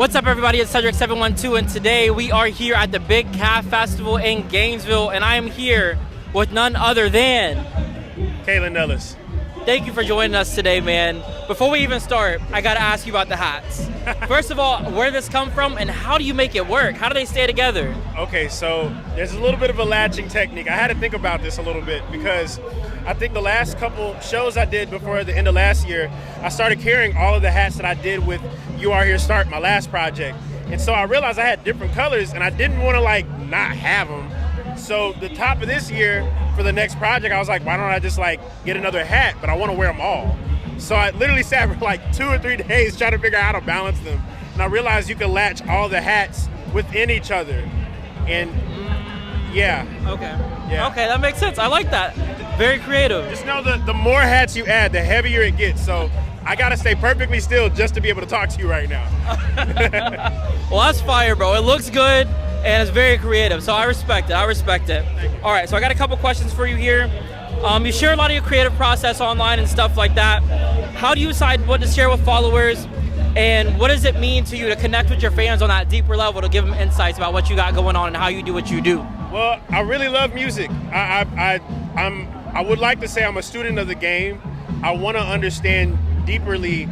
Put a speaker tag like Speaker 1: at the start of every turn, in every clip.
Speaker 1: What's up, everybody? It's Cedric712, and today we are here at the Big Calf Festival in Gainesville, and I am here with none other than
Speaker 2: Kaelin Ellis.
Speaker 1: Thank you for joining us today, man. Before we even start, I gotta ask you about the hats. First of all, where did this come from, and how do you make it work? How do they stay together?
Speaker 2: Okay, so there's a little bit of a latching technique. I had to think about this a little bit because I think the last couple shows I did before the end of last year, I started carrying all of the hats that I did with You Are Here Start, my last project. And so I realized I had different colors, and I didn't want to not have them. So the top of this year, for the next project, I was like, why don't I just get another hat, but I want to wear them all. So I literally sat for 2 or 3 days trying to figure out how to balance them. And I realized you can latch all the hats within each other. And yeah.
Speaker 1: Okay.
Speaker 2: Yeah.
Speaker 1: Okay, that makes sense. I like that. Very creative.
Speaker 2: Just know the more hats you add, the heavier it gets. So I got to stay perfectly still just to be able to talk to you right now.
Speaker 1: Well, that's fire, bro. It looks good, and it's very creative, so I respect it. All right, so I got a couple questions for you here. You share a lot of your creative process online and stuff like that. How do you decide what to share with followers, and what does it mean to you to connect with your fans on that deeper level to give them insights about what you got going on and how you do what you do?
Speaker 2: Well, I really love music. I would like to say I'm a student of the game. I want to understand deeply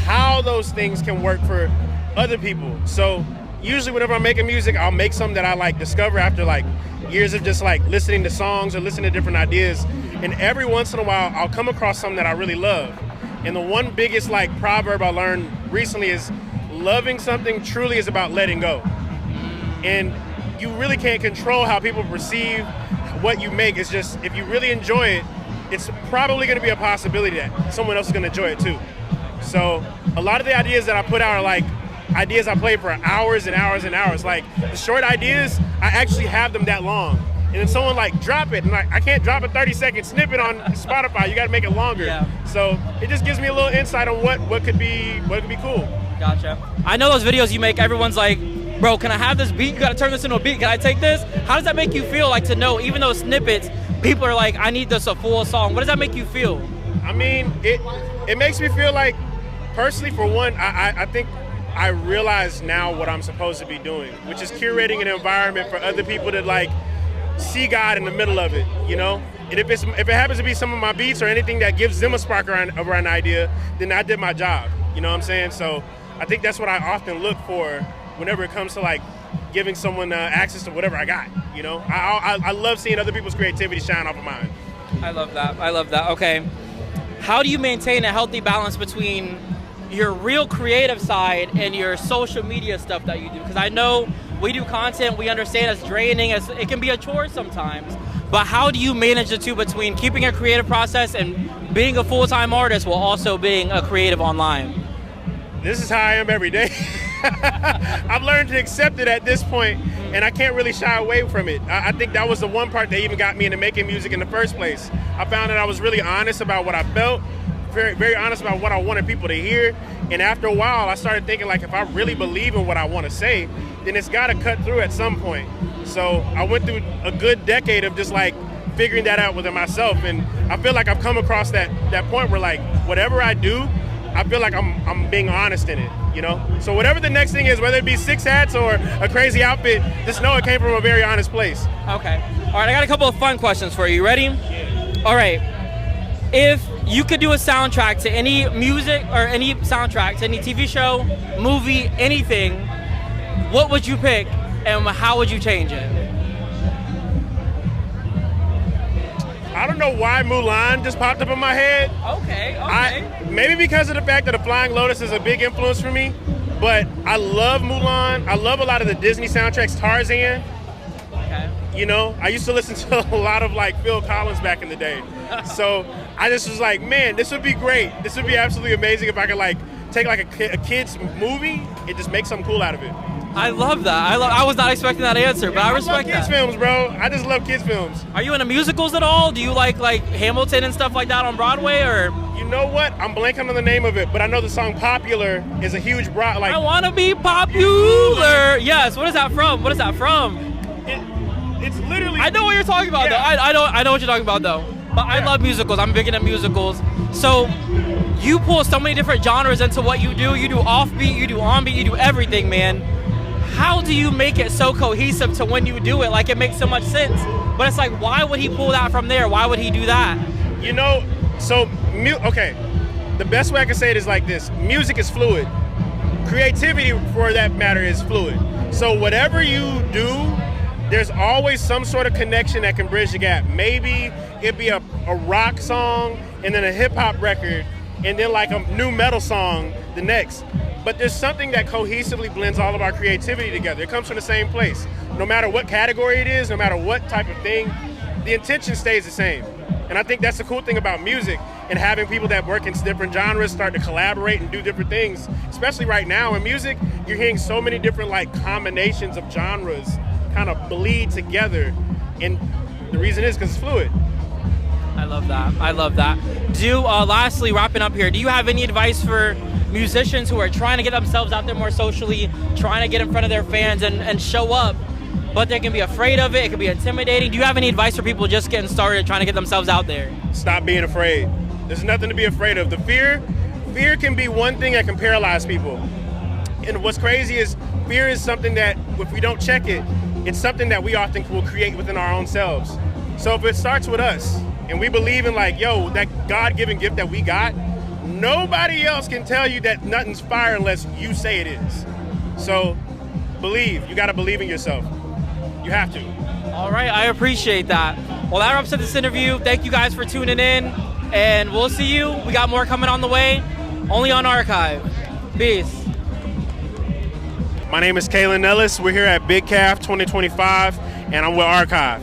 Speaker 2: how those things can work for other people. So usually whenever I'm making music, I'll make something that I discover after years of just listening to songs or listening to different ideas. And every once in a while, I'll come across something that I really love. And the one biggest proverb I learned recently is loving something truly is about letting go. And you really can't control how people perceive what you make. It's just, if you really enjoy it, it's probably going to be a possibility that someone else is going to enjoy it too. So a lot of the ideas that I put out are ideas I play for hours and hours and hours. The short ideas, I actually have them that long. And then someone drop it, and I can't drop a 30-second snippet on Spotify. You got to make it longer. Yeah. So it just gives me a little insight on what could be cool.
Speaker 1: Gotcha. I know those videos you make, everyone's like, bro, can I have this beat? You got to turn this into a beat. Can I take this? How does that make you feel to know, even though snippets, people are like, I need this a full song. What does that make you feel?
Speaker 2: I mean, it makes me feel personally, for one, I think I realize now what I'm supposed to be doing, which is curating an environment for other people to see God in the middle of it, And if it happens to be some of my beats or anything that gives them a spark around an idea, then I did my job. You know what I'm saying? So I think that's what I often look for whenever it comes to giving someone access to whatever I got. I love seeing other people's creativity shine off of mine.
Speaker 1: I love that. Okay. How do you maintain a healthy balance between your real creative side and your social media stuff that you do? Because I know we do content, we understand it's draining, it can be a chore sometimes, but how do you manage the two between keeping a creative process and being a full-time artist while also being a creative online?
Speaker 2: This is how I am every day. I've learned to accept it at this point, and I can't really shy away from it. I think that was the one part that even got me into making music in the first place. I found that I was really honest about what I felt, very, very honest about what I wanted people to hear. And after a while, I started thinking if I really believe in what I want to say, then it's got to cut through at some point. So I went through a good decade of just figuring that out within myself. And I feel like I've come across that point where whatever I do, I feel like I'm being honest in it, So whatever the next thing is, whether it be 6 hats or a crazy outfit, just know it came from a very honest place.
Speaker 1: Okay. All right, I got a couple of fun questions for you. Ready?
Speaker 2: Yeah.
Speaker 1: All right. If you could do a soundtrack to any music or any soundtrack to any TV show, movie, anything, what would you pick and how would you change it?
Speaker 2: I don't know why Mulan just popped up in my head.
Speaker 1: Okay.
Speaker 2: Maybe because of the fact that The Flying Lotus is a big influence for me, but I love Mulan. I love a lot of the Disney soundtracks, Tarzan.
Speaker 1: Okay.
Speaker 2: I used to listen to a lot of Phil Collins back in the day. So I just was man, this would be great. This would be absolutely amazing if I could take a kid's movie and just make something cool out of it.
Speaker 1: I love that. I was not expecting that answer, but I respect that.
Speaker 2: I love kids films, bro. I just love kids films.
Speaker 1: Are you into musicals at all? Do you like Hamilton and stuff like that on Broadway, or?
Speaker 2: You know what? I'm blanking on the name of it, but I know the song "Popular" is a huge
Speaker 1: I want to be popular. Yes. What is that from?
Speaker 2: It's literally.
Speaker 1: I know what you're talking about, though. I know what you're talking about, though. But I love musicals. I'm big into musicals. So you pull so many different genres into what you do. You do offbeat, you do on-beat, you do everything, man. How do you make it so cohesive to when you do it? Like, it makes so much sense. But it's like, why would he pull that from there? Why would he do that?
Speaker 2: You know, so, okay, the best way I can say it is like this. Music is fluid. Creativity, for that matter, is fluid. So whatever you do, there's always some sort of connection that can bridge the gap. Maybe it'd be a rock song and then a hip-hop record and then like a new metal song the next. But there's something that cohesively blends all of our creativity together. It comes from the same place. No matter what category it is, no matter what type of thing, the intention stays the same. And I think that's the cool thing about music and having people that work in different genres start to collaborate and do different things, especially right now in music, you're hearing so many different like combinations of genres kind of bleed together. And the reason is because it's fluid.
Speaker 1: I love that. I love that. Lastly, wrapping up here, do you have any advice for musicians who are trying to get themselves out there more socially, trying to get in front of their fans and show up, but they can be afraid of it, it can be intimidating? Do you have any advice for people just getting started, trying to get themselves out there?
Speaker 2: Stop being afraid. There's nothing to be afraid of. The fear can be one thing that can paralyze people. And what's crazy is fear is something that if we don't check it, it's something that we often will create within our own selves. So if it starts with us and we believe in like, yo, that God-given gift that we got, nobody else can tell you that nothing's fire unless you say it is. So believe. You got to believe in yourself. You have to.
Speaker 1: All right, I appreciate that. Well, that wraps up this interview. Thank you guys for tuning in, and we'll see you. We got more coming on the way, only on Arkive. Peace.
Speaker 2: My name is Kaelin Ellis. We're here at Big Calf 2025, and I'm with Arkive.